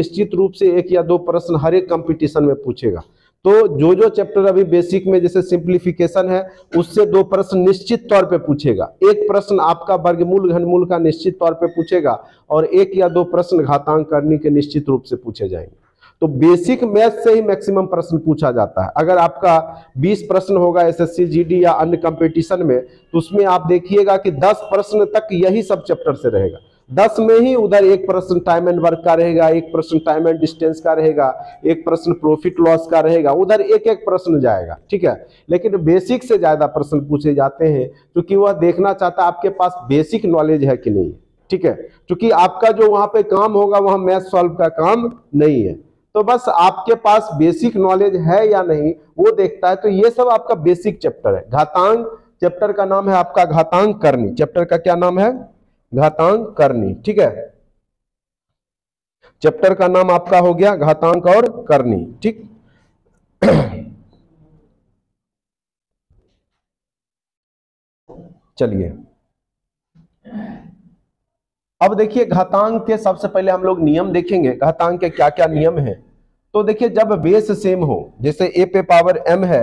निश्चित रूप से 1 या 2 प्रश्न हर एक कंपटीशन में पूछेगा। तो जो चैप्टर अभी बेसिक में जैसे सिंप्लीफिकेशन है उससे 2 प्रश्न निश्चित तौर पे पूछेगा। एक प्रश्न आपका वर्गमूल घनमूल का निश्चित तौर पे पूछेगा और 1 या 2 प्रश्न घातांक करनी के निश्चित रूप से पूछे जाएंगे। तो बेसिक मैथ से ही मैक्सिमम प्रश्न पूछा जाता है। अगर आपका 20 प्रश्न होगा एसएससी जीडी या अन्य कंपटीशन में, तो उसमें आप देखिएगा कि 10 प्रश्न तक यही सब चैप्टर से रहेगा। 10 में ही उधर 1 प्रश्न टाइम एंड वर्क का रहेगा, 1 प्रश्न टाइम एंड डिस्टेंस का रहेगा, 1 प्रश्न प्रॉफिट लॉस का रहेगा, उधर एक प्रश्न जाएगा, ठीक है। लेकिन बेसिक से ज्यादा प्रश्न पूछे जाते हैं क्योंकि वह देखना चाहता है आपके पास बेसिक नॉलेज है कि नहीं, ठीक है। क्योंकि आपका जो वहां पे काम होगा वहां मैथ सॉल्व का काम नहीं है, तो बस आपके पास बेसिक नॉलेज है या नहीं वो देखता है। तो ये सब आपका बेसिक चैप्टर है। घातांक चैप्टर का नाम है आपका घातांक करनी। चैप्टर का क्या नाम है? घातांक करनी, ठीक है। चैप्टर का नाम आपका हो गया घातांक और करनी, ठीक। चलिए अब देखिए घातांक के सबसे पहले हम लोग नियम देखेंगे। घातांक के क्या क्या नियम है। तो देखिए जब बेस सेम हो, जैसे a पे पावर m है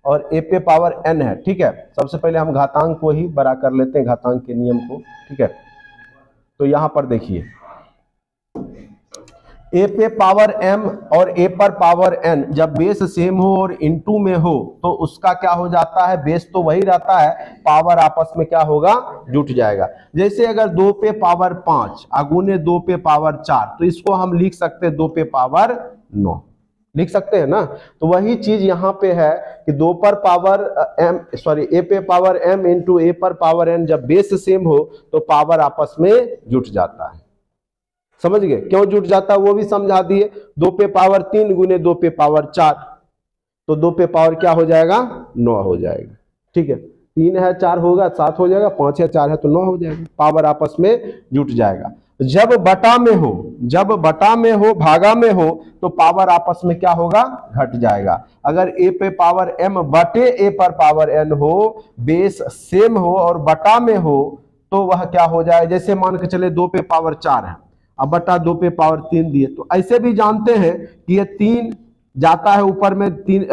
और a पे पावर n है, ठीक है। सबसे पहले हम घातांक को ही बड़ा कर लेते हैं, घातांक के नियम को, ठीक है। तो यहां पर देखिए a पे पावर m और a पर पावर n जब बेस सेम हो और इनटू में हो तो उसका क्या हो जाता है, बेस तो वही रहता है, पावर आपस में क्या होगा, जुट जाएगा। जैसे अगर 2 पे पावर 5 अगुने 2 पे पावर 4 तो इसको हम लिख सकते हैं 2 पे पावर 9, लिख सकते हैं ना। तो वही चीज यहाँ पे है कि 2 पर पावर a पे पावर m इंटू a पर पावर n जब बेस सेम हो तो पावर आपस में जुट जाता है। समझ गए क्यों जुट जाता है वो भी समझा दिए। 2 पे पावर 3 गुने 2 पे पावर 4 तो 2 पे पावर क्या हो जाएगा, 9 हो जाएगा, ठीक है। 3 है 4 होगा 7 हो जाएगा, 5 है 4 है तो 9 हो जाएगा, पावर आपस में जुट जाएगा। जब बटा में हो, जब बटा में हो भागा में हो तो पावर आपस में क्या होगा, घट जाएगा। अगर a पे पावर m बटे a पर पावर n हो, बेस सेम हो और बटा में हो तो वह क्या हो जाए, जैसे मान के चले 2 पे पावर 4 है, अब बटा 2 पे पावर 3 दिए, तो ऐसे भी जानते हैं कि ये 3 जाता है ऊपर में,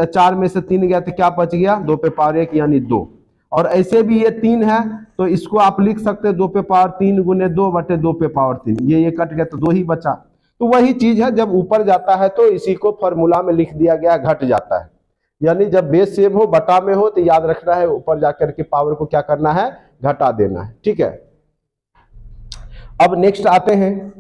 4 में से 3 गया तो क्या बच गया, 2 पे पावर 1 यानी 2। और ऐसे भी ये 3 है तो इसको आप लिख सकते हैं 2 पे पावर 3 गुने 2 बटे 2 पे पावर 3, ये कट गया तो 2 ही बचा। तो वही चीज है, जब ऊपर जाता है तो इसी को फॉर्मूला में लिख दिया गया, घट जाता है। यानी जब बेस सेम हो बटा में हो तो याद रखना है ऊपर जाकर के पावर को क्या करना है, घटा देना है, ठीक है। अब नेक्स्ट आते हैं।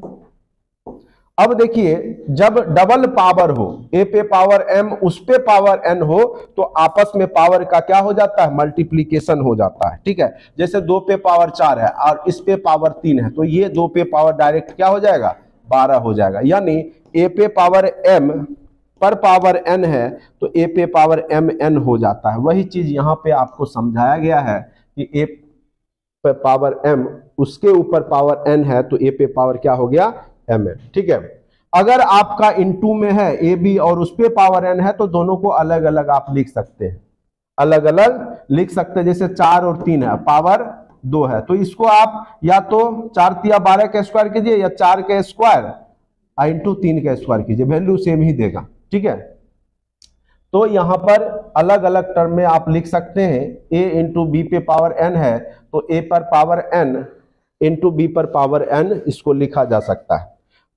अब देखिए जब डबल पावर हो, a पे पावर m उस पे पावर n हो तो आपस में पावर का क्या हो जाता है, मल्टीप्लीकेशन हो जाता है, ठीक है। जैसे 2 पे पावर 4 है और इस पे पावर 3 है तो ये 2 पे पावर डायरेक्ट क्या हो जाएगा, 12 हो जाएगा। यानी a पे पावर m पर पावर n है तो a पे पावर m n हो जाता है। वही चीज यहाँ पे आपको समझाया गया है कि a पे पावर m उसके ऊपर पावर n है तो a पे पावर क्या हो गया, mn, ठीक है। अगर आपका इनटू में है ए बी और उस पे पावर n है तो दोनों को अलग अलग आप लिख सकते हैं, अलग अलग लिख सकते हैं। जैसे 4 और 3 है, पावर 2 है तो इसको आप या तो 4 तिया 12 का स्क्वायर कीजिए या 4 का स्क्वायर इंटू 3 का स्क्वायर कीजिए, वैल्यू सेम ही देगा, ठीक है। तो यहां पर अलग अलग टर्म में आप लिख सकते हैं। a इंटू बी पे पावर n है तो a पर पावर n इंटू बी पर पावर n इसको लिखा जा सकता है।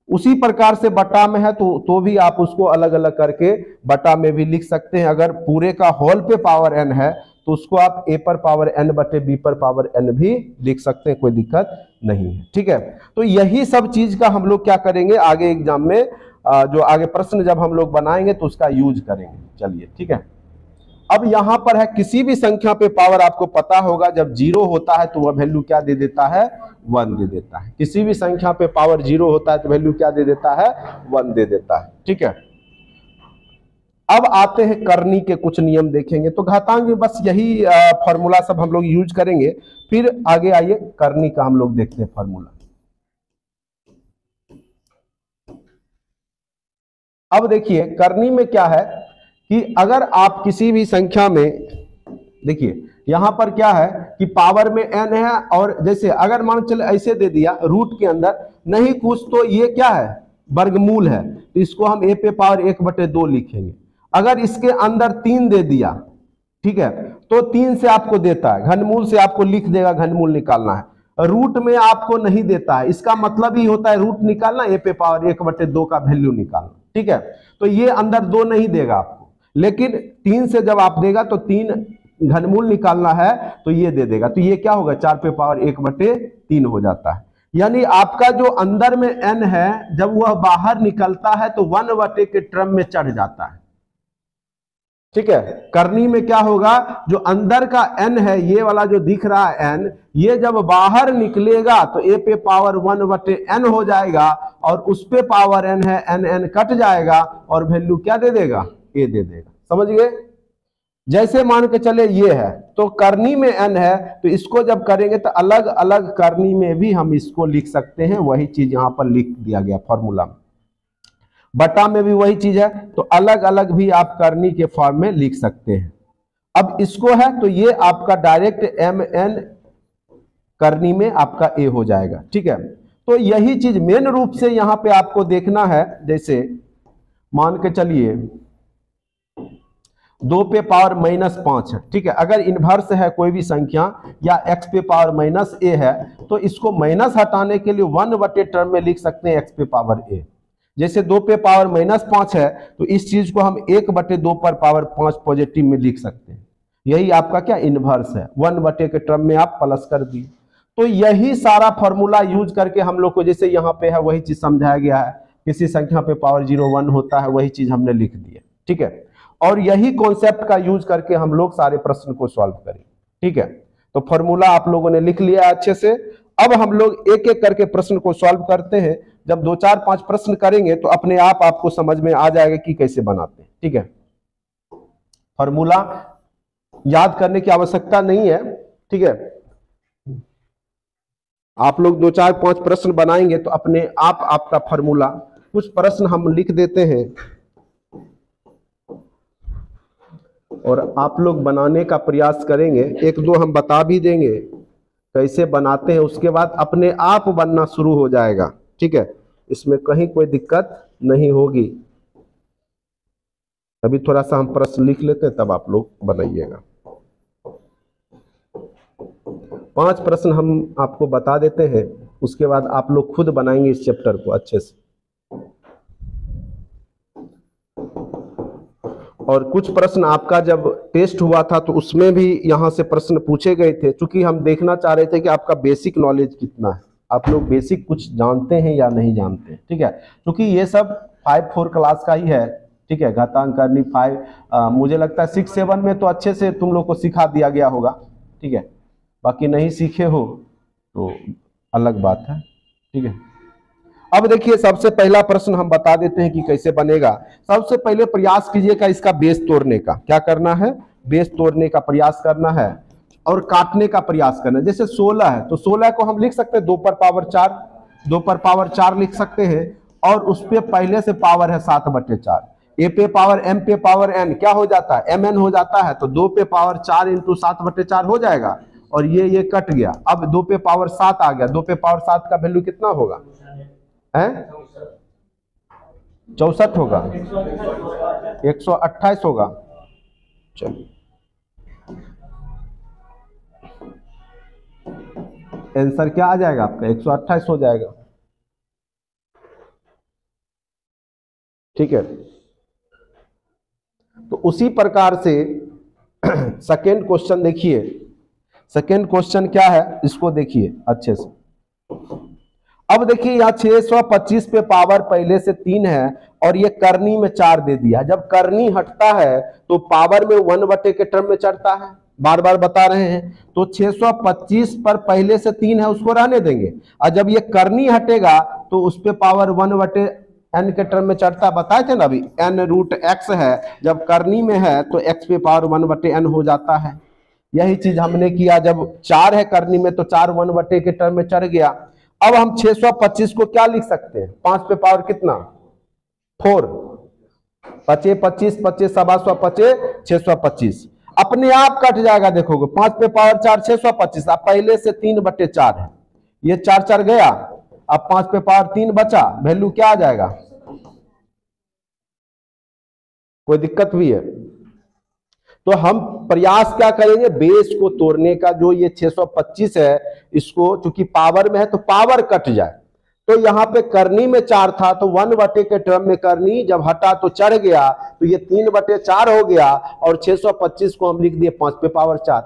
उसी प्रकार से बटा में है तो भी आप उसको अलग अलग करके बटा में भी लिख सकते हैं। अगर पूरे का होल पे पावर n है तो उसको आप a पर पावर n बटे b पर पावर n भी लिख सकते हैं, कोई दिक्कत नहीं है, ठीक है। तो यही सब चीज का हम लोग क्या करेंगे आगे एग्जाम में, जो आगे प्रश्न जब हम लोग बनाएंगे तो उसका यूज करेंगे। चलिए ठीक है। अब यहां पर है किसी भी संख्या पे पावर आपको पता होगा जब 0 होता है तो वह वैल्यू क्या दे देता है, 1 दे देता है। किसी भी संख्या पे पावर 0 होता है तो वैल्यू क्या दे देता है, 1 दे देता है, ठीक है। अब आते हैं करनी के कुछ नियम देखेंगे। तो घातांक में बस यही फॉर्मूला सब हम लोग यूज करेंगे, फिर आगे आइए करनी का हम लोग देखते हैं फॉर्मूला। अब देखिए करनी में क्या है कि अगर आप किसी भी संख्या में, देखिए यहां पर क्या है कि पावर में n है और जैसे अगर मान चले ऐसे दे दिया रूट के अंदर नहीं कुछ तो ये क्या है वर्गमूल है, तो इसको हम a पे पावर 1/2 लिखेंगे। अगर इसके अंदर 3 दे दिया, ठीक है, तो 3 से आपको देता है, घनमूल से आपको लिख देगा, घनमूल निकालना है। रूट में आपको नहीं देता है, इसका मतलब ही होता है रूट निकालना, a पे पावर 1/2 का वैल्यू निकालना, ठीक है। तो ये अंदर 2 नहीं देगा आपको, लेकिन 3 से जब आप देगा तो 3 घनमूल निकालना है तो ये दे देगा, तो ये क्या होगा 4 पे पावर 1/3 हो जाता है। यानी आपका जो अंदर में n है, जब वह बाहर निकलता है तो 1/, के टर्म में चढ़ जाता है, ठीक है। करनी में क्या होगा, जो अंदर का n है, ये वाला जो दिख रहा है n, ये जब बाहर निकलेगा तो a पे पावर 1/n हो जाएगा, और उस पे पावर n है, n कट जाएगा और वैल्यू क्या दे देगा, a दे देगा। समझ गए? जैसे मान के चले ये है, तो करनी में n है, तो इसको जब करेंगे तो अलग अलग करनी में भी हम इसको लिख सकते हैं, वही चीज यहां पर लिख दिया गया फॉर्मूला में। बटा में भी वही चीज है, तो अलग अलग भी आप करनी के फॉर्म में लिख सकते हैं। अब इसको है तो ये आपका डायरेक्ट mn करनी में आपका a हो जाएगा, ठीक है। तो यही चीज मेन रूप से यहां पे आपको देखना है। जैसे मान के चलिए 2 पे पावर -5 है, ठीक है। अगर इन्वर्स है कोई भी संख्या या x पे पावर -a है, तो इसको माइनस हटाने के लिए 1/, टर्म में लिख सकते हैं x पे पावर a। जैसे 2 पे पावर -5 है, तो इस चीज को हम 1/2 पर पावर 5 पॉजिटिव में लिख सकते हैं। यही आपका क्या इन्वर्स है, 1/, के टर्म में आप प्लस कर दिए। तो यही सारा फॉर्मूला यूज करके हम लोग को, जैसे यहाँ पे है वही चीज समझाया गया है, किसी संख्या पे पावर 0 1 होता है, वही चीज हमने लिख दी है, ठीक है। और यही कॉन्सेप्ट का यूज करके हम लोग सारे प्रश्न को सॉल्व करें, ठीक है। तो फॉर्मूला आप लोगों ने लिख लिया अच्छे से। अब हम लोग एक एक करके प्रश्न को सॉल्व करते हैं। जब 2 4 5 प्रश्न करेंगे तो अपने आप आपको समझ में आ जाएगा कि कैसे बनाते हैं, ठीक है। फॉर्मूला याद करने की आवश्यकता नहीं है, ठीक है। आप लोग 2 4 5 प्रश्न बनाएंगे तो अपने आप आपका फॉर्मूला, कुछ प्रश्न हम लिख देते हैं और आप लोग बनाने का प्रयास करेंगे। 1 2 हम बता भी देंगे कैसे बनाते हैं, उसके बाद अपने आप बनना शुरू हो जाएगा, ठीक है। इसमें कहीं कोई दिक्कत नहीं होगी। अभी थोड़ा सा हम प्रश्न लिख लेते हैं, तब आप लोग बनाइएगा। 5 प्रश्न हम आपको बता देते हैं, उसके बाद आप लोग खुद बनाएंगे इस चैप्टर को अच्छे से। और कुछ प्रश्न आपका जब टेस्ट हुआ था तो उसमें भी यहाँ से प्रश्न पूछे गए थे, क्योंकि हम देखना चाह रहे थे कि आपका बेसिक नॉलेज कितना है, आप लोग बेसिक कुछ जानते हैं या नहीं जानते हैं, ठीक है। क्योंकि ये सब 5 4 क्लास का ही है, ठीक है। घातांक करनी 5, मुझे लगता है 6 7 में तो अच्छे से तुम लोग को सिखा दिया गया होगा, ठीक है। बाकी नहीं सीखे हो तो अलग बात है, ठीक है। अब देखिए सबसे पहला प्रश्न हम बता देते हैं कि कैसे बनेगा। सबसे पहले प्रयास कीजिएगा इसका बेस तोड़ने का। क्या करना है, बेस तोड़ने का प्रयास करना है और काटने का प्रयास करना है। जैसे 16 है तो 16 को हम लिख सकते हैं 2 पर पावर 4, 2 पर पावर 4 लिख सकते हैं, और उस पे पहले से पावर है 7/4। ए पे पावर m पे पावर n क्या हो जाता है, mn हो जाता है, तो 2 पे पावर 4 इंटू 7/4 हो जाएगा, और ये कट गया। अब 2 पे पावर 7 आ गया, 2 पे पावर 7 का वैल्यू कितना होगा, 64 होगा, 128 होगा। चलो आंसर क्या आ जाएगा आपका, 128 हो जाएगा, ठीक है। तो उसी प्रकार से सेकेंड क्वेश्चन देखिए। सेकेंड क्वेश्चन क्या है, इसको देखिए अच्छे से। अब देखिए यहाँ 625 पे पावर पहले से 3 है और ये करनी में 4 दे दिया। जब करनी हटता है तो पावर में 1/, के टर्म में चढ़ता है, बार बार बता रहे हैं। तो 625 पर पहले से 3 है, उसको रहने देंगे, और जब ये करनी हटेगा तो उस पे पावर 1/n के टर्म में चढ़ता। बताए थे ना अभी, n√x है, जब करनी में है तो x पे पावर 1/n हो जाता है। यही चीज हमने किया, जब 4 है करनी में तो 4 1/, के टर्म में चढ़ गया। अब हम 625 को क्या लिख सकते हैं, 5 पे पावर कितना, 4, 5 25 25 सवा 125 625, अपने आप कट जाएगा। देखोगे 5 पे पावर 4 625, अब पहले से 3/4 है, ये 4 4 गया, अब 5 पे पावर 3 बचा, वैल्यू क्या आ जाएगा? कोई दिक्कत भी है? तो हम प्रयास क्या करेंगे, बेस को तोड़ने का। जो ये 625 है, इसको चूंकि पावर में है तो पावर कट जाए। तो यहां पे करनी में 4 था, तो 1/, के टर्म में करनी जब हटा तो चढ़ गया, तो ये 3/4 हो गया, और 625 को हम लिख दिए 5 पे पावर 4।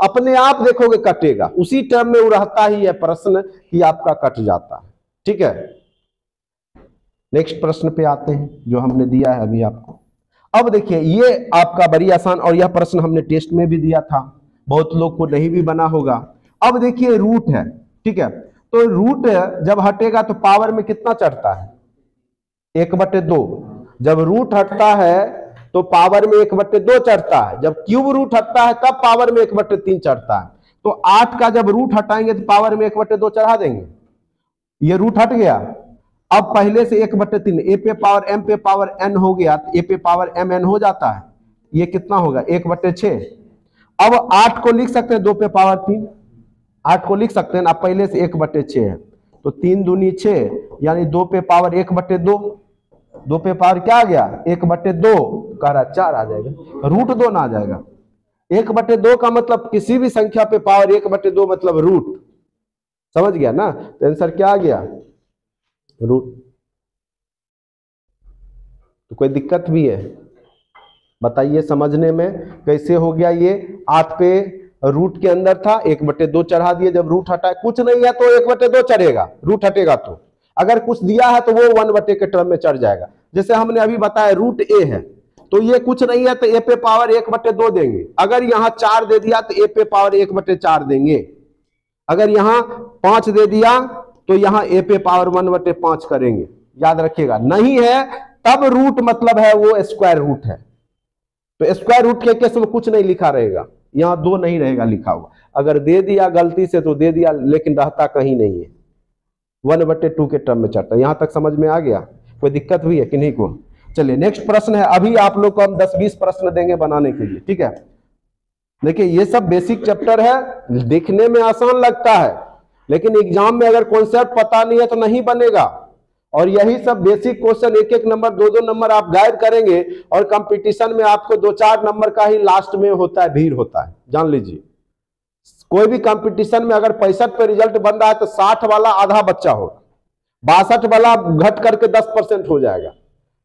अपने आप देखोगे कटेगा, उसी टर्म में वो रहता ही है प्रश्न कि आपका कट जाता है। ठीक है, नेक्स्ट प्रश्न पे आते हैं जो हमने दिया है अभी आपको। अब देखिए, ये आपका बड़ी आसान, और यह प्रश्न हमने टेस्ट में भी दिया था, बहुत लोग को नहीं भी बना होगा। अब देखिए रूट है, ठीक है, तो रूट जब हटेगा तो पावर में कितना चढ़ता है? 1/2। जब रूट हटता है तो पावर में 1/2 चढ़ता है। जब क्यूब रूट हटता है तब पावर में 1/3 चढ़ता है। तो 8 का जब रूट हटाएंगे तो पावर में 1/2 चढ़ा देंगे। ये रूट हट गया, अब पहले से 1/3 ए पे पावर एम पे पावर एन हो गया, तो ए पे पावर एम एन हो जाता है। ये कितना होगा? 1/6। अब 8 को लिख सकते हैं 2 पे पावर 3, 8 को लिख सकते हैं ना, पहले से 1/6 है, तो 3 दूनी 6, यानी 2 पे पावर 1/2। 2 पे पावर क्या आ गया? 1/2, कह रहा 4 आ जाएगा, रूट 2 ना आ जाएगा। 1/2 का मतलब किसी भी संख्या पे पावर 1/2 मतलब रूट, समझ गया ना? तो आंसर क्या आ गया? रूट। तो कोई दिक्कत भी है? बताइए समझने में कैसे हो गया ये? 8 पे रूट के अंदर था, 1/2 चढ़ा दिए, जब रूट हटा, कुछ नहीं है तो 1/2 चढ़ेगा, रूट हटेगा तो। अगर कुछ दिया है तो वो 1/, के टर्म में चढ़ जाएगा। जैसे हमने अभी बताया रूट ए है, तो ये कुछ नहीं है तो ए पे पावर 1/2 देंगे। अगर यहां 4 दे दिया तो ए पे पावर 1/4 देंगे। अगर यहां 5 दे दिया तो यहां ए पे पावर 1/5 करेंगे। याद रखिएगा, नहीं है तब रूट मतलब है वो स्क्वायर रूट है। तो स्क्वायर रूट के केस में कुछ नहीं लिखा रहेगा, यहां 2 नहीं रहेगा लिखा हुआ। अगर दे दिया गलती से तो दे दिया, लेकिन रहता कहीं नहीं है, 1/2 के टर्म में चढ़ता। यहां तक समझ में आ गया? कोई दिक्कत भी है किन्हीं को? चलिए नेक्स्ट प्रश्न है। अभी आप लोग को हम 10-20 प्रश्न देंगे बनाने के लिए, ठीक है? देखिए ये सब बेसिक चैप्टर है, देखने में आसान लगता है, लेकिन एग्जाम में अगर कॉन्सेप्ट पता नहीं है तो नहीं बनेगा। और यही सब बेसिक क्वेश्चन 1-1 नंबर 2-2 नंबर आप गाइड करेंगे, और कंपटीशन में आपको 2-4 नंबर का ही लास्ट में होता है, भीड़ होता है, जान लीजिए। कोई भी कंपटीशन में अगर 65 पे रिजल्ट बन रहा है तो 60 वाला आधा बच्चा होगा, 62 वाला घट करके 10% हो जाएगा,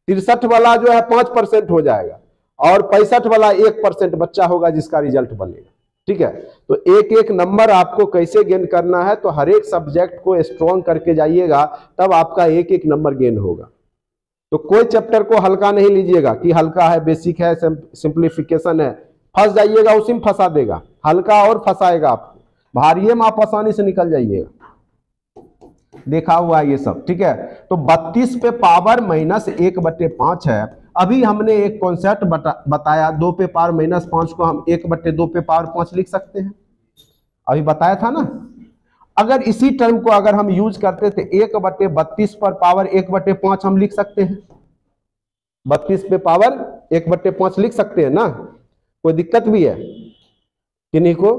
63 वाला जो है 5% हो जाएगा, और 65 वाला 1% बच्चा होगा जिसका रिजल्ट बनेगा। ठीक है, तो 1-1 नंबर आपको कैसे गेन करना है, तो हर एक सब्जेक्ट को स्ट्रॉन्ग करके जाइएगा, तब आपका 1-1 नंबर गेन होगा। तो कोई चैप्टर को हल्का नहीं लीजिएगा कि हल्का है, बेसिक है, सिंप्लीफिकेशन है, फंस जाइएगा, उसी में फंसा देगा, हल्का और फंसाएगा आपको। भारी में आप आसानी से निकल जाइएगा, देखा हुआ है ये सब। ठीक है, तो 32 पे पावर -1/5 है। अभी हमने एक कॉन्सेप्ट बताया, 2 पे पावर -5 को हम 1/2 पे पावर 5 लिख सकते हैं, अभी बताया था ना। अगर इसी टर्म को अगर हम यूज करते थे 1/32 पर पावर 1/5 हम लिख सकते हैं, 32 पे पावर 1/5 लिख सकते हैं ना, कोई दिक्कत भी है किन्हीं को?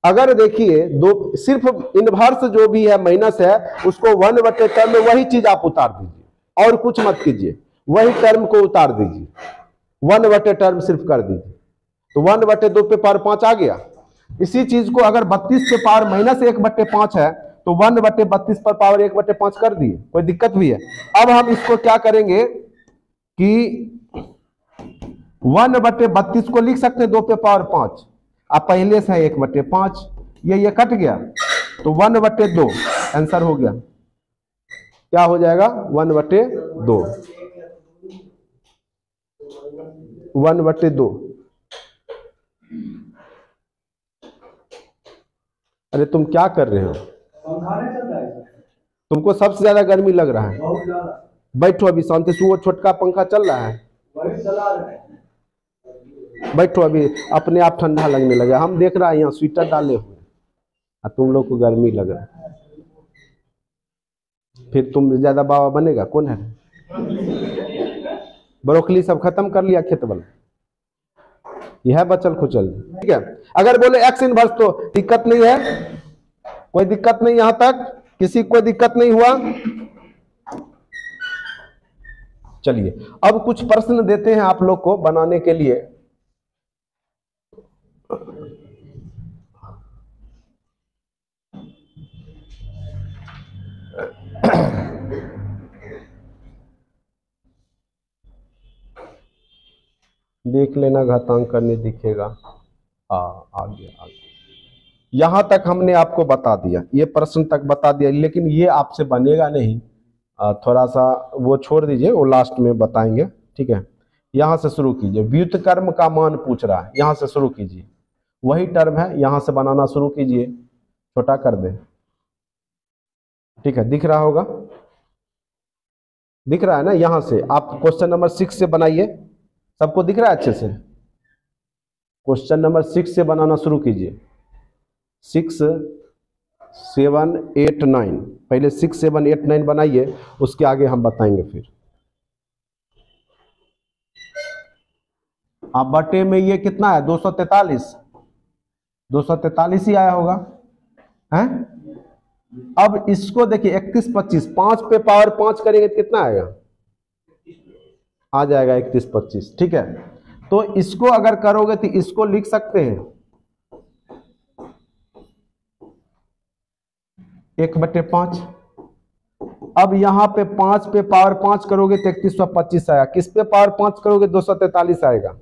अगर देखिए दो सिर्फ इनवर्स जो भी है माइनस है, उसको 1/, टर्म में वही चीज आप उतार दीजिए और कुछ मत कीजिए, वही टर्म को उतार दीजिए, 1/, टर्म सिर्फ कर दीजिए, तो 1/2 पे पावर 5 आ गया। इसी चीज को अगर 32 पे पावर -1/5 है तो 1/32 पर पावर 1/5 कर दिए, कोई दिक्कत भी है? अब हम इसको क्या करेंगे कि 1/32 को लिख सकते हैं 2 पे पावर 5, अब पहले से है 1/5, ये कट गया तो 1/2 आंसर हो गया। क्या हो जाएगा? 1/2, 1/2। अरे तुम क्या कर रहे हो? तुमको सबसे ज्यादा गर्मी लग रहा है? बैठो अभी शांति से, वो छोटका पंखा चल रहा है, बैठो अभी, अपने आप ठंडा लगने लगा। हम देख रहा है यहाँ स्वेटर डाले हुए, तुम लोग को गर्मी लग रहा है, फिर तुम ज्यादा बाबा बनेगा कौन है? ब्रोकली सब खत्म कर लिया खेत वाला, यह बचल खुचल। ठीक है, अगर बोले एक्स इनवर्स तो दिक्कत नहीं है, कोई दिक्कत नहीं यहां तक। किसी को दिक्कत नहीं हुआ? चलिए अब कुछ प्रश्न देते हैं आप लोग को बनाने के लिए। देख लेना, घातांक करने दिखेगा। आ गया। यहां तक हमने आपको बता दिया, ये प्रश्न तक बता दिया, लेकिन ये आपसे बनेगा नहीं। थोड़ा सा वो छोड़ दीजिए, वो लास्ट में बताएंगे, ठीक है। यहां से शुरू कीजिए, व्युत्क्रम का मान पूछ रहा है, यहां से शुरू कीजिए। वही टर्म है, यहां से बनाना शुरू कीजिए, छोटा कर दे, ठीक है। दिख रहा होगा, दिख रहा है ना? यहां से आप क्वेश्चन नंबर 6 से बनाइए। सबको दिख रहा है अच्छे से? क्वेश्चन नंबर 6 से बनाना शुरू कीजिए। 6, 7, 8, 9, पहले 6, 7, 8, 9 बनाइए, उसके आगे हम बताएंगे फिर। आप बटे में ये कितना है? 243, 243 ही आया होगा, हैं? अब इसको देखिए, 31, 25, 5 पे पावर 5 करेंगे तो कितना आएगा? आ जाएगा 31, 25, ठीक है। तो इसको अगर करोगे तो इसको लिख सकते हैं 1/5। अब यहां पे 5 पे पावर 5 करोगे तो 3125 आएगा। किस पे पावर 5 करोगे? 243 आएगा।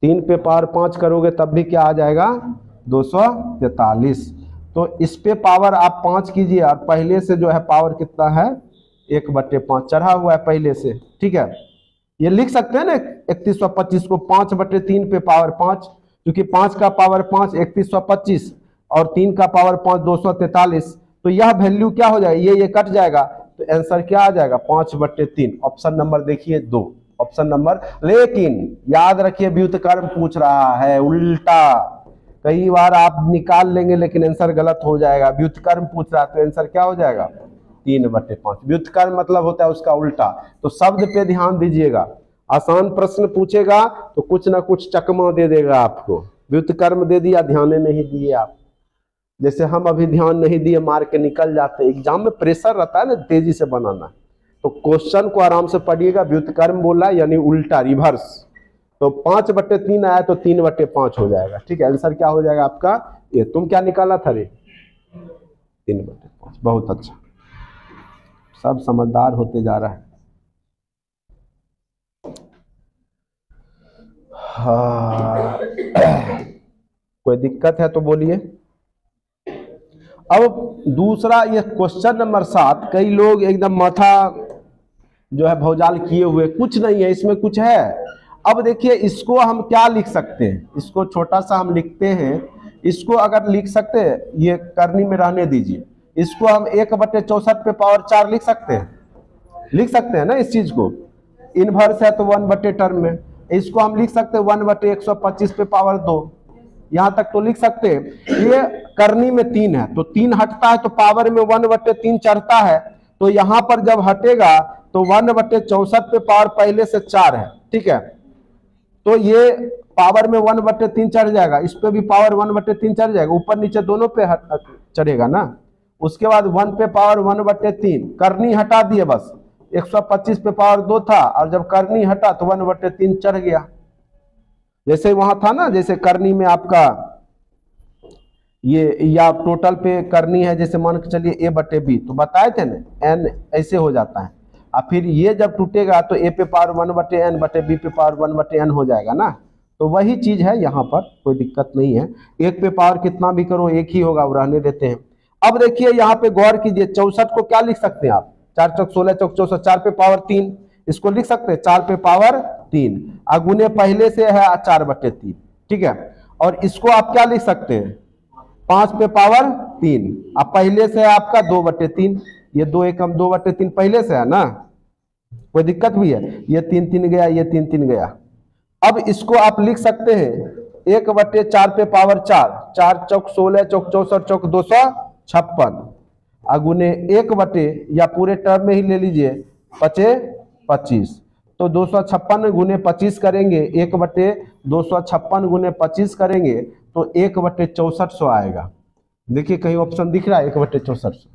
3 पे पावर 5 करोगे तब भी क्या आ जाएगा? 243। तो इस पे पावर आप 5 कीजिए, और पहले से जो है पावर कितना है? 1/5 चढ़ा हुआ है पहले से, ठीक है। ये लिख सकते हैं ना 3125 को 5/3 पे पावर 5, क्योंकि 5 का पावर 5 3125 और 3 का पावर 5 243। तो यह वैल्यू क्या हो जाएगा? ये कट जाएगा, तो आंसर क्या आ जाएगा? 5/3। ऑप्शन नंबर देखिए 2, ऑप्शन नंबर। लेकिन याद रखिए व्युत्क्रम पूछ रहा है, उल्टा। कई बार आप निकाल लेंगे लेकिन आंसर गलत हो जाएगा। व्युत्क्रम पूछ रहा है तो आंसर क्या हो जाएगा? 3/5। व्युत्क्रम मतलब होता है उसका उल्टा। तो शब्द पे ध्यान दीजिएगा, आसान प्रश्न पूछेगा तो कुछ ना कुछ चकमा दे देगा आपको। व्युत्क्रम दे दिया, ध्यान नहीं दिए आप। जैसे हम अभी ध्यान नहीं दिए, मार के निकल जाते। एग्जाम में प्रेशर रहता है ना, तेजी से बनाना। तो क्वेश्चन को आराम से पढ़िएगा। व्युत्क्रम बोला यानी उल्टा, रिवर्स। तो 5/3 आया तो 3/5 हो जाएगा, ठीक है। आंसर क्या हो जाएगा आपका? ये तुम क्या निकाला था रे? 3/5। बहुत अच्छा, सब समझदार होते जा रहा है। हाँ। कोई दिक्कत है तो बोलिए। अब दूसरा, ये क्वेश्चन नंबर 7, कई लोग एकदम माथा जो है भौजाल किए हुए, कुछ नहीं है इसमें, कुछ है। अब देखिए इसको हम क्या लिख सकते हैं? इसको छोटा सा हम लिखते हैं। इसको अगर लिख सकते हैं, ये करनी में रहने दीजिए। इसको हम 1/64 पे पावर 4 लिख सकते हैं, लिख सकते हैं ना इस चीज को। इनवर्स है तो 1 टर्म में। इसको हम लिख सकते हैं 1/125 पे पावर 2, यहां तक तो लिख सकते हैं। ये करनी में 3 है तो 3 हटता है तो पावर में 1/3 चढ़ता है। तो यहां पर जब हटेगा तो 1/64 पे पावर पहले से 4 है, ठीक है। तो ये पावर में 1/3 चढ़ जाएगा, इस पे भी पावर 1/3 चढ़ जाएगा, ऊपर नीचे दोनों पे चढ़ेगा ना। उसके बाद 1 पे पावर 1/3, करनी हटा दिए बस। 125 पे पावर 2 था, और जब करनी हटा तो 1/3 चढ़ गया। जैसे वहां था ना, जैसे करनी में आपका ये, या टोटल पे करनी है, जैसे मान के चलिए A/B, तो बताए थे ना n ऐसे हो जाता है। और फिर ये जब टूटेगा तो A पे पावर 1/n बटे B पे पावर 1/n हो जाएगा ना। तो वही चीज है यहाँ पर, कोई दिक्कत नहीं है। एक पे पावर कितना भी करो एक ही होगा, वो रहने देते हैं। अब देखिए यहाँ पे गौर कीजिए, 64 को क्या लिख सकते हैं आप? 4 चौक 16 चौक 64, 4 पे पावर 3, इसको लिख सकते हैं 4 पे पावर 3। अगुने पहले से है 4/3, ठीक है। और इसको आप क्या लिख सकते हैं? 5 पे पावर 3, अब पहले से है आपका 2/3। ये 2 एकम 2/3 पहले से है ना, कोई दिक्कत भी है? ये 3 गया, ये 3 गया। अब इसको आप लिख सकते हैं 1/4 पे पावर 4, 4 चौक 16 चौक 64 चौक 256, अगुने 1 या पूरे टर्म में ही ले लीजिए 25। तो 256 गुने 25 करेंगे, 1/256 गुने 25 करेंगे तो 1/6400 आएगा। देखिए कहीं ऑप्शन दिख रहा है 1/6400,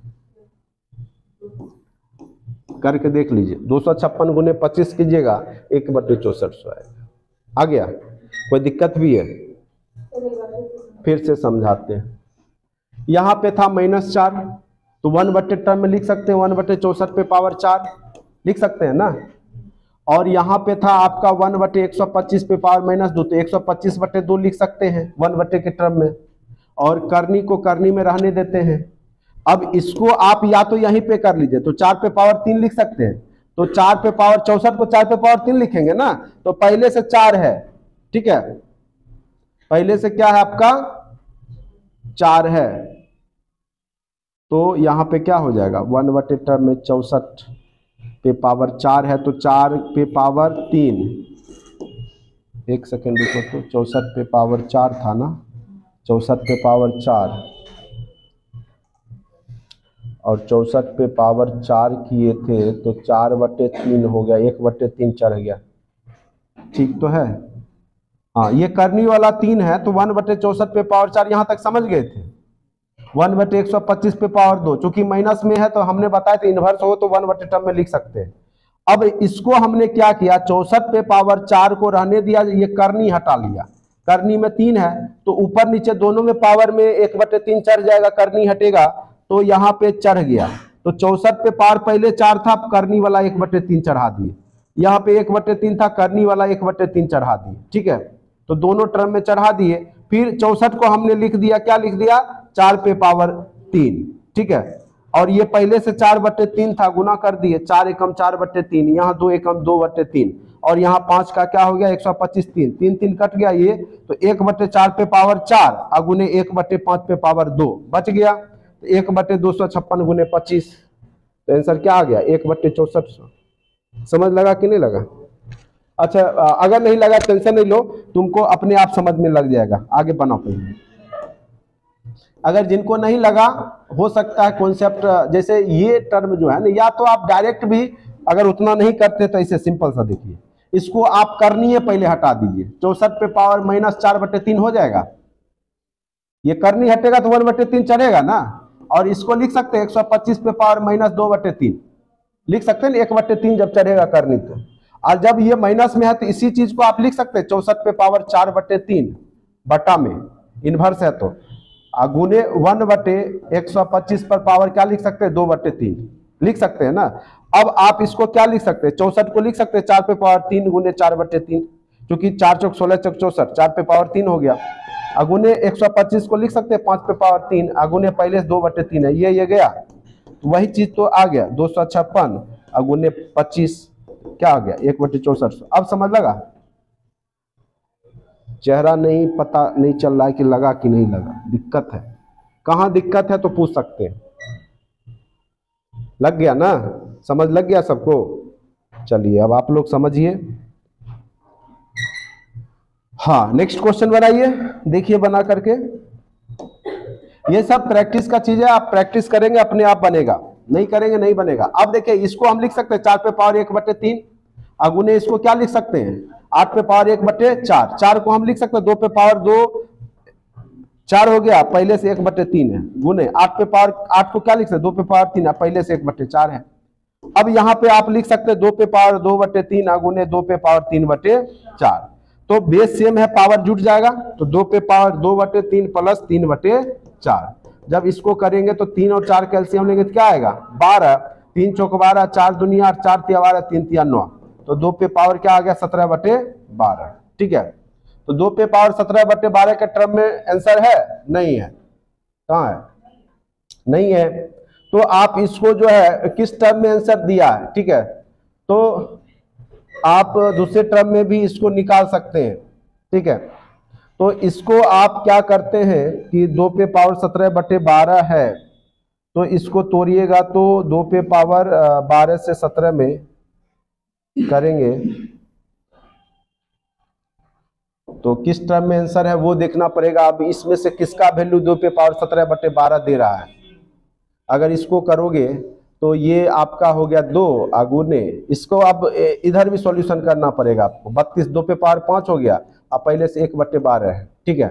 करके देख लीजिए। 256 गुने 25 कीजिएगा 1/6400 आएगा। आ गया? कोई दिक्कत भी है? फिर से समझाते हैं। यहाँ पे था -4, तो 1/, टर्म में लिख सकते हैं 1/64 पे पावर 4 लिख सकते हैं ना। और यहाँ पे था आपका 1/125 पे पावर -2, तो 125/2 लिख सकते हैं 1/, के टर्म में। और करनी को करनी में रहने देते हैं। अब इसको आप या तो यहीं पे कर लीजिए, तो 4 पे पावर 3 लिख सकते हैं। तो 4 पे पावर 64 को 4 पे पावर 3 लिखेंगे ना, तो पहले से 4 है, ठीक है, पहले से क्या है आपका 4 है। तो यहां पे क्या हो जाएगा 1/, टर्म में 64 पे पावर 4 है, तो 4 पे पावर 3, एक सेकेंड रुको, तो 64 पे पावर 4 था ना, 64 पे पावर 4 और 64 पे पावर 4 किए थे, तो 4/3 हो गया, 1/3 चढ़ गया, ठीक तो है। हाँ, ये करनी वाला 3 है, तो 1/64 पे पावर 4 यहां तक समझ गए थे। 1/125 पे पावर 2, चूंकि माइनस में है तो हमने बताया था इन्वर्स हो तो 1/, टर्म में लिख सकते हैं। अब इसको हमने क्या किया, 64 पे पावर 4 को रहने दिया, ये करनी हटा लिया। करनी में 3 है, तो ऊपर नीचे दोनों में पावर में 1/3 चढ़ जाएगा, करनी हटेगा, तो यहाँ पे चढ़ गया। तो 64 पे पावर पहले 4 था, करनी वाला 1/3 चढ़ा दिए। यहाँ पे 1/3 था, करनी वाला 1/3 चढ़ा दिए, ठीक है। तो दोनों टर्म में चढ़ा दिए। फिर 64 को हमने लिख दिया, क्या लिख दिया, 4 पे पावर 3, ठीक है। और ये पहले से 4/3 था, गुना कर दिए, 4 एकम 4/3, यहाँ 2 एकम 2/3, और यहाँ 5 का क्या हो गया 125, 3 3 कट गया ये, तो 1/4 पे पावर 4 अगुने 1/5 पे पावर 2 बच गया, तो 1/256 गुने 25, तो आंसर क्या आ गया 1/6400। समझ लगा कि नहीं लगा? अच्छा, अगर नहीं लगा टेंशन नहीं लो, तुमको अपने आप समझ में लग जाएगा, आगे बनाओ पहले। अगर जिनको नहीं लगा, हो सकता है कॉन्सेप्ट, जैसे ये टर्म जो है ना, या तो आप डायरेक्ट भी अगर उतना नहीं करते तो इसे सिंपल सा देखिए, इसको आप करनी है पहले हटा दीजिए, 64 पे पावर -4/3 हो जाएगा, ये करनी हटेगा तो 1/3 चढ़ेगा ना। और इसको लिख सकते हैं 125 पे पावर -2/3 लिख सकते हैं ना, 1/3 जब चढ़ेगा करनी तो। और जब ये माइनस में है तो इसी चीज को आप लिख सकते हैं 64 पे पावर 4/3 बटा में इनवर्स है तो गुने 1/125 पर पावर क्या लिख सकते हैं 2/3 लिख सकते हैं ना। अब आप इसको क्या लिख सकते हैं, 64 को लिख सकते हैं 4 पे पावर 3 गुने 4/3, क्योंकि 4 चौक 16 चौक 64, 4 पे पावर 3 हो गया। अगुने 125 को लिख सकते हैं 5 पे पावर 3 अगुने पहले से 2/3 है, ये गया, तो वही चीज तो आ गया 256 अगुने 25 क्या आ गया 1/6400। अब समझ लगा? चेहरा नहीं पता नहीं चल रहा है कि लगा कि नहीं लगा, दिक्कत है, कहाँ दिक्कत है तो पूछ सकते हैं। लग गया ना, समझ लग गया सबको? चलिए अब आप लोग समझिए। हाँ, नेक्स्ट क्वेश्चन बनाइए, देखिए बना करके। ये सब प्रैक्टिस का चीज है, आप प्रैक्टिस करेंगे अपने आप बनेगा, नहीं करेंगे नहीं बनेगा। अब देखिए इसको हम लिख सकते हैं 4 पे पावर 1/3 अगुने इसको क्या लिख सकते हैं 8 पे पावर 1/4, 4 को हम लिख सकते हैं 2 पे पावर 2 4 हो गया, पहले से 1/3 है, गुने 8 पे पावर 8 को क्या लिख सकते हैं 2 पे पावर 3 है, पहले से 1/4 है। अब यहाँ पे आप लिख सकते हैं 2 पे पावर 2/3 अगुने 2 पे पावर 3/4, तो बेस सेम है, पावर जुट जाएगा, तो 2 पे पावर 2/3 प्लस 3/4। जब इसको करेंगे तो 3 और 4 कैल्सियम लेंगे तो क्या आएगा 12, 3 चौक 12, 4 दुनिया 4 तिया 12, 3 तिया 9, तो 2 पे पावर क्या आ गया 17/12, ठीक है। तो 2 पे पावर 17/12 के टर्म में आंसर है नहीं है, कहाँ है नहीं है, तो आप इसको जो है किस टर्म में आंसर दिया है, ठीक है, तो आप दूसरे टर्म में भी इसको निकाल सकते हैं, ठीक है। तो इसको आप क्या करते हैं कि 2 पे पावर 17/12 है, तो इसको तोड़िएगा तो 2 पे पावर 12 से 17 में करेंगे तो किस टर्म में आंसर है वो देखना पड़ेगा। अब इसमें से किसका वैल्यू 2 पे पावर 17/12 दे रहा है, अगर इसको करोगे तो ये आपका हो गया 2 अगुने, इसको अब इधर भी सॉल्यूशन करना पड़ेगा आपको, 32 2 पे पावर 5 हो गया, अब पहले से 1/12 है, ठीक है।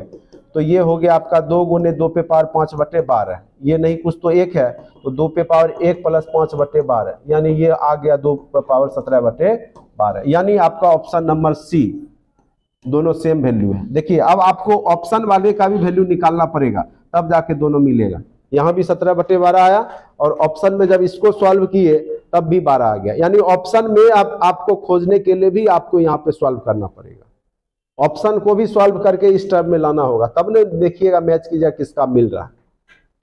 तो ये हो गया आपका 2 गुने 2 पे पावर 5/12, ये नहीं कुछ तो 1 है, तो 2 पे पावर 1 प्लस 5/12, यानी ये आ गया 2 पे पावर 17/12, यानी आपका ऑप्शन नंबर सी, दोनों सेम वैल्यू है। देखिए अब आपको ऑप्शन वाले का भी वैल्यू निकालना पड़ेगा, तब जाके दोनों मिलेगा। यहाँ भी 17/12 आया, और ऑप्शन में जब इसको सॉल्व किए तब भी 12 आ गया, यानी ऑप्शन में आपको खोजने के लिए भी आपको यहाँ पे सॉल्व करना पड़ेगा। ऑप्शन को भी सॉल्व करके इस टर्म में लाना होगा, तब ने देखिएगा मैच कीजिए किसका मिल रहा है।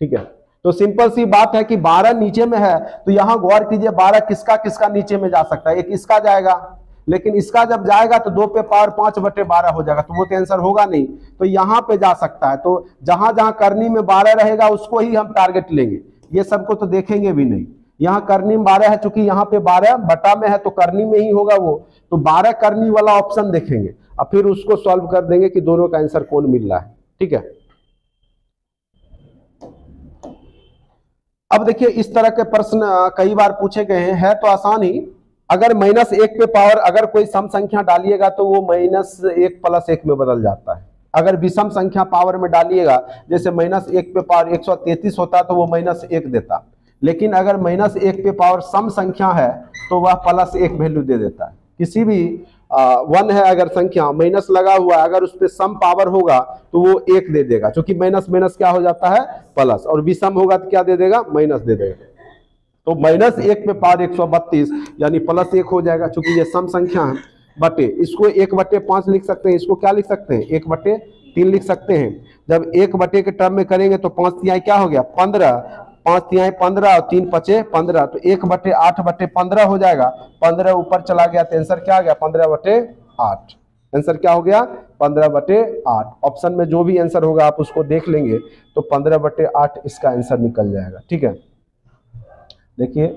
ठीक है, तो सिंपल सी बात है कि 12 नीचे में है, तो यहां गौर कीजिए 12 किसका किसका नीचे में जा सकता है, एक इसका जाएगा, लेकिन इसका जब जाएगा तो 2 पे पावर 5/12 हो जाएगा, तो वो तो आंसर होगा नहीं, तो यहां पे जा सकता है। तो जहां जहां करनी में 12 रहेगा उसको ही हम टारगेट लेंगे, ये सबको तो देखेंगे भी नहीं। यहाँ करनी में 12 है, चूंकि यहाँ पे 12 बटा में है तो करनी में ही होगा वो, तो 12 करनी वाला ऑप्शन देखेंगे और फिर उसको सॉल्व कर देंगे कि दोनों का आंसर कौन मिल रहा है। ठीक है, अब देखिए इस तरह के प्रश्न कई बार पूछे गए हैं, है तो आसान ही। अगर -1 पे पावर अगर कोई सम संख्या डालिएगा तो वो -1 + 1 में बदल जाता है। अगर विषम संख्या पावर में डालिएगा, जैसे -1 पे पावर 133 होता तो वो -1 देता, लेकिन अगर -1 पे पावर सम संख्या है तो वह +1 वैल्यू दे देता है। किसी भी 1 है अगर संख्या, माइनस लगा हुआ है, अगर उस पर सम पावर होगा तो वो 1 दे देगा, क्योंकि माइनस माइनस क्या हो जाता है प्लस, और विषम होगा तो क्या दे देगा, माइनस दे देगा। तो -1 पे पावर 132 यानी +1 हो जाएगा, क्योंकि ये सम संख्या है। बटे इसको 1/5 लिख सकते हैं, इसको क्या लिख सकते हैं 1/3 लिख सकते हैं। जब 1 बटे के टर्म में करेंगे तो 5 तिहाई क्या हो गया 15, 5 तिहाई 15 और 3 पचे 15, तो 1/8/15 हो जाएगा। 15 ऊपर चला गया तो आंसर क्या आ गया 15/8। आंसर क्या हो गया 15/8। ऑप्शन में जो भी आंसर होगा आप उसको देख लेंगे तो 15/8 इसका आंसर निकल जाएगा। ठीक है, देखिए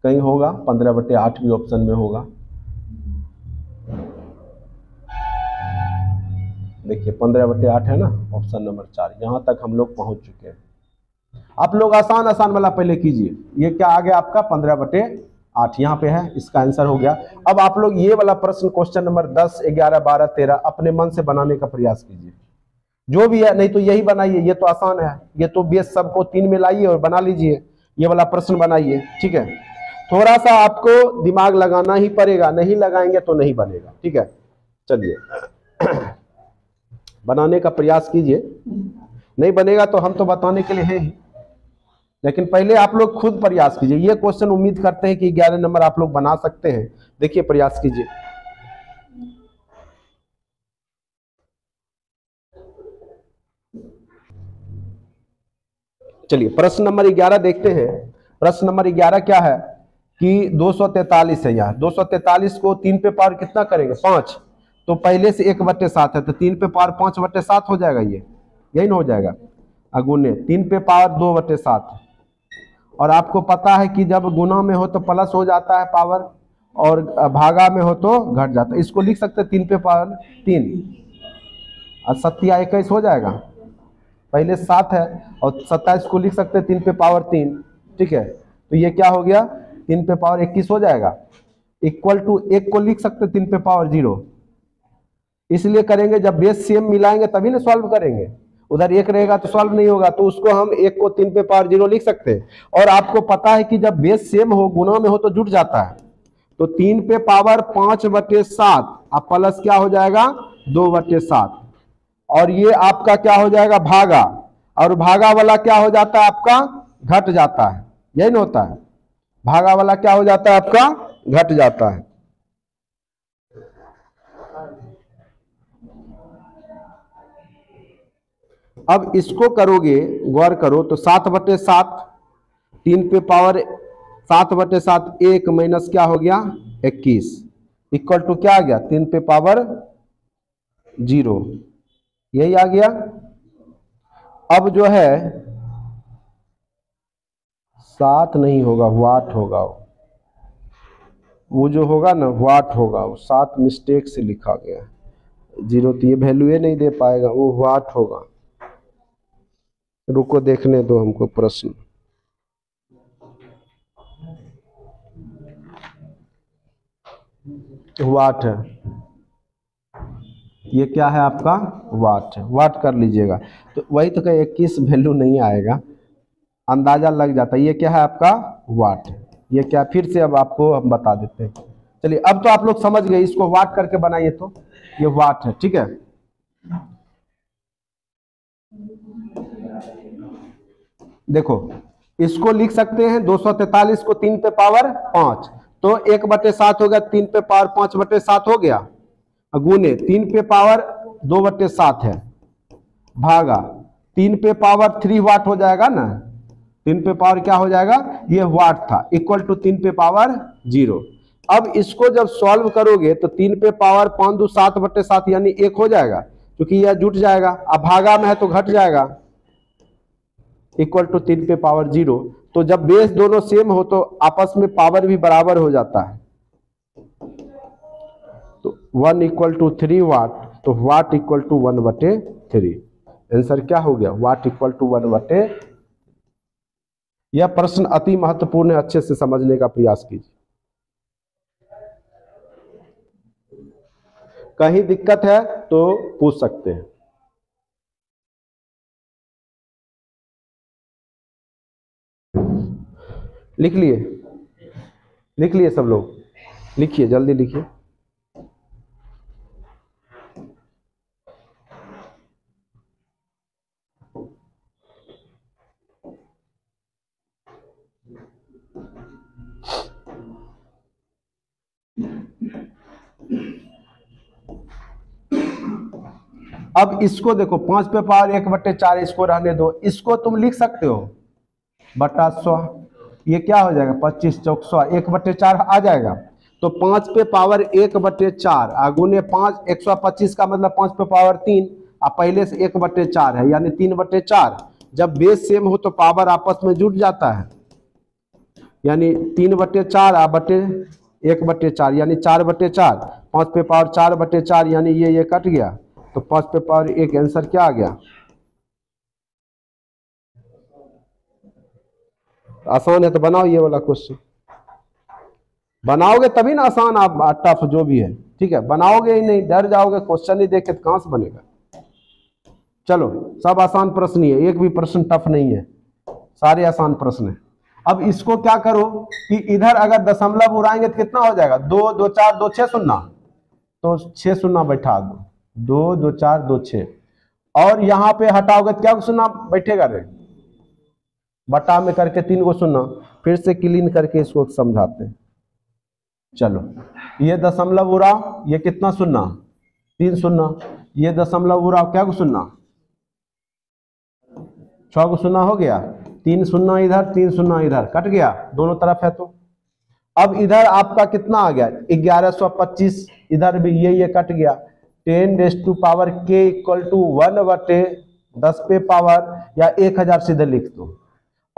कहीं होगा 15/8 भी ऑप्शन में होगा। देखिए 15/8 है ना, ऑप्शन नंबर 4। यहां तक हम लोग पहुंच चुके हैं। आप लोग आसान आसान वाला पहले कीजिए। ये क्या आ गया आपका 15/8 यहाँ पे है, इसका आंसर हो गया। अब आप लोग ये वाला प्रश्न क्वेश्चन नंबर 10, 11, 12, 13 अपने मन से बनाने का प्रयास कीजिए, जो भी है, नहीं तो यही बनाइए, ये तो आसान है। ये तो बेस सबको 3 में लाइए और बना लीजिए, ये वाला प्रश्न बनाइए। ठीक है, थोड़ा सा आपको दिमाग लगाना ही पड़ेगा, नहीं लगाएंगे तो नहीं बनेगा। ठीक है, चलिए बनाने का प्रयास कीजिए, नहीं बनेगा तो हम तो बताने के लिए हैं ही, लेकिन पहले आप लोग खुद प्रयास कीजिए। ये क्वेश्चन उम्मीद करते हैं कि 11 नंबर आप लोग बना सकते हैं। देखिए प्रयास कीजिए। चलिए प्रश्न नंबर 11 देखते हैं। प्रश्न नंबर 11 क्या है कि 243 है यार। 243 को 3 पे पावर कितना करेंगे 5, तो पहले से 1/7 है, तो 3 पे पावर 5/7 हो जाएगा। ये यही ना हो जाएगा, अगुने 3 पे पावर 2/7। और आपको पता है कि जब गुना में हो तो प्लस हो जाता है पावर, और भागा में हो तो घट जाता है। इसको लिख सकते हैं 3 पे पावर 3 और 7 या 21 हो जाएगा। पहले 7 है और 27 को लिख सकते हैं 3 पे पावर 3। ठीक है, तो ये क्या हो गया 3 पे पावर 21 हो जाएगा। इक्वल टू 1 को लिख सकते हैं 3 पे पावर 0। इसलिए करेंगे जब बेस सेम मिलाएंगे तभी ना सॉल्व करेंगे, उधर 1 रहेगा तो सॉल्व नहीं होगा, तो उसको हम 1 को 3 पे पावर 0 लिख सकते हैं। और आपको पता है कि जब बेस सेम हो, गुना में हो तो जुट जाता है, तो 3 पे पावर 5/7 अब प्लस क्या हो जाएगा 2/7, और ये आपका क्या हो जाएगा भागा, और भागा वाला क्या हो जाता है आपका घट जाता है। यही ना होता है, भागा वाला क्या हो जाता है आपका घट जाता है। अब इसको करोगे, गौर करो, तो 7/7 3 पे पावर 7/7 1 माइनस क्या हो गया 21 इक्वल टू क्या आ गया 3 पे पावर 0, यही आ गया। अब जो है 7 नहीं होगा, वाट होगा, वो जो होगा ना वाट होगा, वो 7 मिस्टेक से लिखा गया, 0 तो ये वैल्यू नहीं दे पाएगा, वो वाट होगा। रुको देखने दो हमको प्रश्न। वाट है, ये क्या है आपका वाट है, वाट कर लीजिएगा। तो वही तो कहीं 21 वैल्यू नहीं आएगा, अंदाजा लग जाता है। ये क्या है आपका वाट है। ये क्या, फिर से अब आपको हम बता देते हैं। चलिए अब तो आप लोग समझ गए, इसको वाट करके बनाइए। तो ये वाट है, ठीक है। देखो इसको लिख सकते हैं 243 को 3 पे पावर 5, तो 1/7 हो गया, 3 पे पावर 5/7 हो गया, गुने 3 पे पावर 2/7 है, भागा 3 पे पावर 3 वाट हो जाएगा ना। 3 पे पावर क्या हो जाएगा, ये वाट था, इक्वल टू 3 पे पावर 0। अब इसको जब सॉल्व करोगे तो 3 पे पावर 5 2 7/7 यानी 1 हो जाएगा, क्योंकि यह जुट जाएगा। अब भागा में है तो घट जाएगा, इक्वल टू 3 पे पावर 0। तो जब बेस दोनों सेम हो तो आपस में पावर भी बराबर हो जाता है। तो 1 इक्वल टू 3 वाट, तो वाट इक्वल टू 1/3। आंसर क्या हो गया, वाट इक्वल टू 1/3। यह प्रश्न अति महत्वपूर्ण है, अच्छे से समझने का प्रयास कीजिए। कहीं दिक्कत है तो पूछ सकते हैं। लिख लिए, लिख लिए सब लोग, लिखिए जल्दी लिखिए। अब इसको देखो 5 पे पावर 1/4, इसको रहने दो, इसको तुम लिख सकते हो बटा 100। ये क्या हो जाएगा 25 चौक 100, 1/4 आ जाएगा। तो 5 पे पावर 1/4 गुने 5, 125 का मतलब 5 पे पावर 3, अब पहले से 1/4 है यानी 3/4। जब बेस सेम हो तो पावर आपस में जुट जाता है, यानी 3/4 बटे 1/4 यानी 4/4, 5 पे पावर 4/4 यानी ये कट गया, तो 5 पे पावर 1 आंसर क्या आ गया। आसान है तो बनाओ ये वाला क्वेश्चन, बनाओगे तभी ना आसान, आप टफ जो भी है, ठीक है। बनाओगे ही नहीं, डर जाओगे, क्वेश्चन ही देख के कहां से बनेगा। चलो सब आसान प्रश्न ही है, एक भी प्रश्न टफ नहीं है, सारे आसान प्रश्न है। अब इसको क्या करो कि इधर अगर दशमलव उड़ाएंगे तो कितना हो जाएगा, 2 2 4 2 6 शून्य, तो 6 शून्य बैठा दो, 2 2 4 2 6, और यहां पे हटाओगे क्या शून्य बैठेगा रे, बटा में करके 3 को शून्य, फिर से क्लीन करके इसको समझाते हैं। चलो ये दशमलव उड़ाओ, ये कितना शून्य 3 शून्य, ये दशमलव उड़ाओ क्या शून्य 6 को शून्य हो गया, 3 शून्य इधर 3 शून्य इधर, कट गया दोनों तरफ है। तो अब इधर आपका कितना आ गया 1125, इधर भी ये कट गया, 10⁻⁻k इक्वल टू 1/10 पे पावर या 1000 सीधे लिख दो।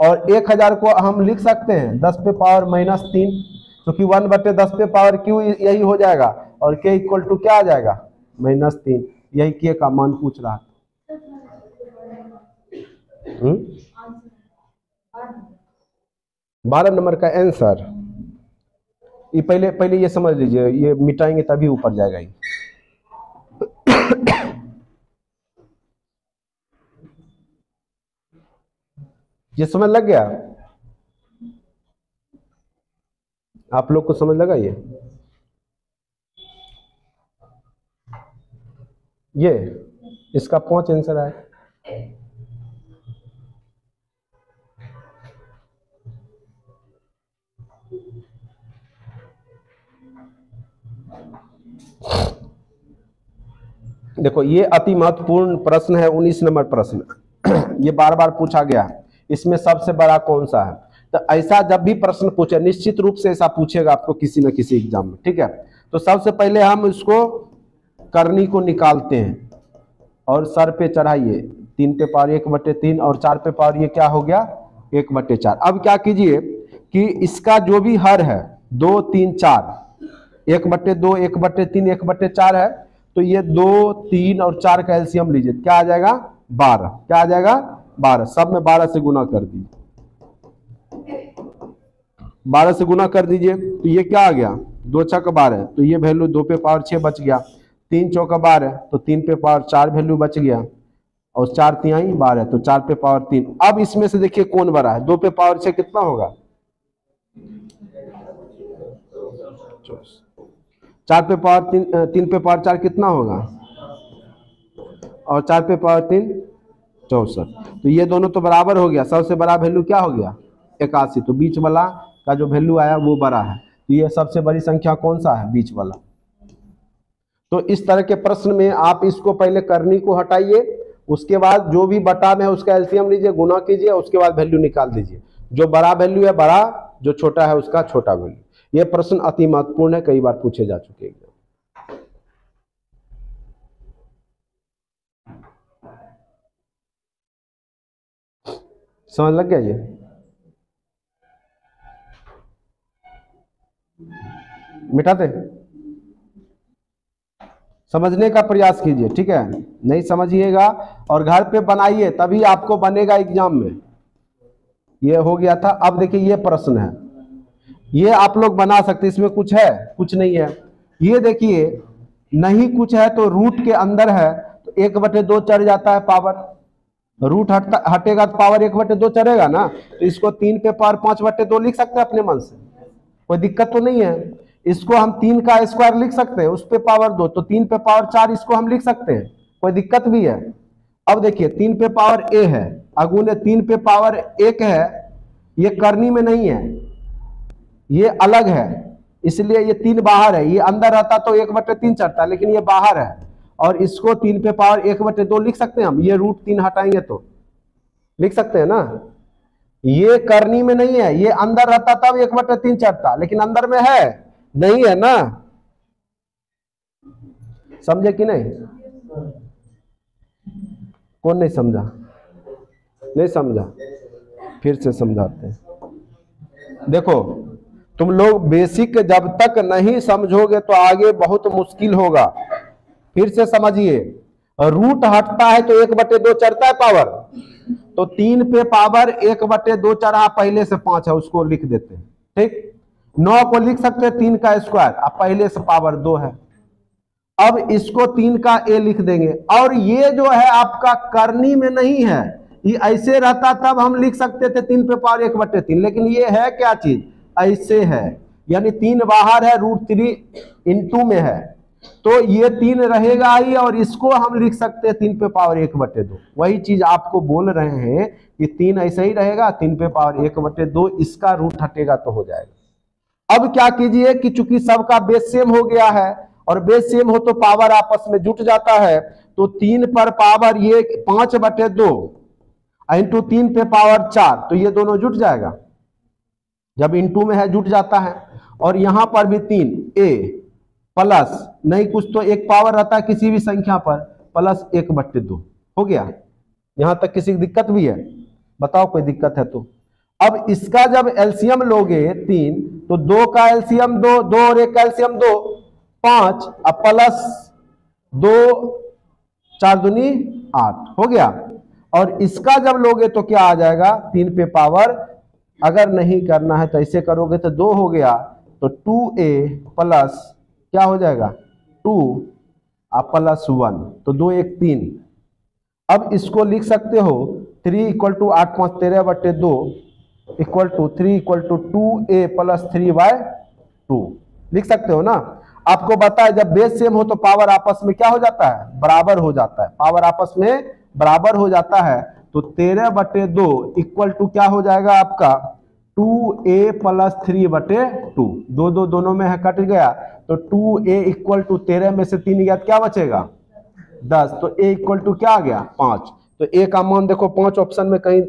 और 1000 को हम लिख सकते हैं 10 पे पावर -3, क्योंकि 1/10 पे पावर क्यू यही हो जाएगा, और k इक्वल टू क्या आ जाएगा -3, यही k का मान पूछ रहा था। 12 नंबर का आंसर, ये पहले ये समझ लीजिए, ये मिटाएंगे तभी ऊपर जाएगा ये। ये समझ लग गया, आप लोग को समझ लगा ये इसका 5 आंसर है। देखो ये अति महत्वपूर्ण प्रश्न है, 19 नंबर प्रश्न ये बार बार पूछा गया है, इसमें सबसे बड़ा कौन सा है। तो ऐसा जब भी प्रश्न पूछे, निश्चित रूप से ऐसा पूछेगा आपको किसी न किसी एग्जाम में, ठीक है। तो सबसे पहले हम इसको करनी को निकालते हैं और सर पे चढ़ाइए, 3 पे पावर 1/3 और 4 पे पावर ये क्या हो गया 1/4। अब क्या कीजिए कि इसका जो भी हर है 2 3 4, 1/2 1/3 1/4 है, तो ये 2 3 और 4 का एलसीएम लीजिए, क्या आ जाएगा 12, क्या आ जाएगा 12, सब में 12 से गुना कर दीजिए, 12 से गुना कर दीजिए, तो ये क्या आ गया 2 × 12, तो ये वैल्यू 2 पे पावर 6 बच गया। 3 चौका 12, तो 3 पे पावर 4 वैल्यू बच गया, और 4 तिहाई 12, तो 4 पे पावर 3। अब इसमें से देखिए कौन बड़ा है, 2 पे पावर 6 कितना होगा, 4 पे पावर 3 पे पावर 4 कितना होगा, और 4 पे पावर 3 64। तो ये दोनों तो बराबर हो गया, सबसे बड़ा वैल्यू क्या हो गया 81, तो बीच वाला का जो वैल्यू आया वो बड़ा है। तो ये सबसे बड़ी संख्या कौन सा है, बीच वाला। तो इस तरह के प्रश्न में आप इसको पहले करनी को हटाइए, उसके बाद जो भी बटा में है उसका एलसीएम लीजिए, गुना कीजिए, उसके बाद वैल्यू निकाल दीजिए। जो बड़ा वैल्यू है बड़ा, जो छोटा है उसका छोटा वैल्यू। ये प्रश्न अति महत्वपूर्ण है, कई बार पूछे जा चुके हैं। समझ लग गया ये, मिटाते समझने का प्रयास कीजिए, ठीक है। नहीं समझिएगा और घर पे बनाइए, तभी आपको बनेगा एग्जाम में। ये हो गया था। अब देखिए ये प्रश्न है, ये आप लोग बना सकते, इसमें कुछ है, कुछ नहीं है। ये देखिए नहीं कुछ है तो रूट के अंदर है तो 1/2 चढ़ जाता है पावर, रूट हटेगा तो पावर 1/2 चढ़ेगा ना, तो इसको 3 पे पावर 5/2 लिख सकते हैं अपने मन से, कोई दिक्कत तो नहीं है। इसको हम 3 का स्क्वायर लिख सकते हैं, उस पे पावर 2, तो 3 पे पावर 4 इसको हम लिख सकते हैं, कोई दिक्कत भी है। अब देखिए 3 पे पावर a है, अगुने 3 पे पावर 1 है, ये करनी में नहीं है, ये अलग है, इसलिए ये 3 बाहर है। ये अंदर रहता तो 1/3 चढ़ता, लेकिन ये बाहर है, और इसको 3 पे पावर 1/2 लिख सकते हैं हम। ये रूट 3 हटाएंगे तो लिख सकते हैं ना। ये करनी में नहीं है, ये अंदर रहता तब 1/3 चढ़ता, लेकिन अंदर में है नहीं है ना, समझे कि नहीं? कौन नहीं समझा? नहीं समझा, फिर से समझाते हैं। देखो तुम लोग बेसिक जब तक नहीं समझोगे तो आगे बहुत मुश्किल होगा। फिर से समझिए, रूट हटता है तो 1/2 चढ़ता है पावर, तो 3 पे पावर 1/2 चढ़ा, पहले से 5 है उसको लिख देते हैं, ठीक। 9 को लिख सकते हैं 3 का स्क्वायर, अब पहले से पावर 2 है। अब इसको 3 का a लिख देंगे, और ये जो है आपका करनी में नहीं है, ये ऐसे रहता तब हम लिख सकते थे 3 पे पावर 1/3, लेकिन ये है क्या चीज, ऐसे है, यानी 3 बाहर है, रूट 3 इनटू में है, तो ये 3 रहेगा ही, और इसको हम लिख सकते हैं 3 पे पावर 1/2। वही चीज आपको बोल रहे हैं कि 3 ऐसे ही रहेगा, 3 पे पावर 1/2, इसका रूट हटेगा तो हो जाएगा। अब क्या कीजिए कि चूंकि सबका बेस सेम हो गया है, और बेस सेम हो तो पावर आपस में जुट जाता है, तो 3 पर पावर ये 5/2 इंटू 3 पे पावर 4, तो ये दोनों जुट जाएगा, जब इंटू में है जुट जाता है। और यहां पर भी 3a प्लस नहीं कुछ तो एक पावर रहता है किसी भी संख्या पर, प्लस 1/2 हो गया। यहां तक किसी की दिक्कत भी है? बताओ कोई दिक्कत है तो। अब इसका जब एलसीएम लोगे 3, तो 2 का एलसीएम 2, 2 और 1 का एलसीएम 2, 5, अब प्लस 2 4 दूनी 8 हो गया। और इसका जब लोगे तो क्या आ जाएगा, 3 पे पावर, अगर नहीं करना है तो ऐसे करोगे तो 2 हो गया, तो 2a प्लस क्या हो जाएगा 2 प्लस 1, तो 2 1 3। अब इसको लिख सकते हो 3 = 8 5 13/2 इक्वल टू 3 = 2a प्लस 3/2 लिख सकते हो ना। आपको बताए जब बेस सेम हो तो पावर आपस में क्या हो जाता है, बराबर हो जाता है, पावर आपस में बराबर हो जाता है। तो 13/2 इक्वल टू क्या हो जाएगा आपका 2a प्लस 3/2, 2 दोनों में है कट गया, तो 2a इक्वल टू 13 में से 3 गया, क्या बचेगा 10, तो a इक्वल टू क्या आ गया 5। तो a का मान देखो 5 ऑप्शन में कहीं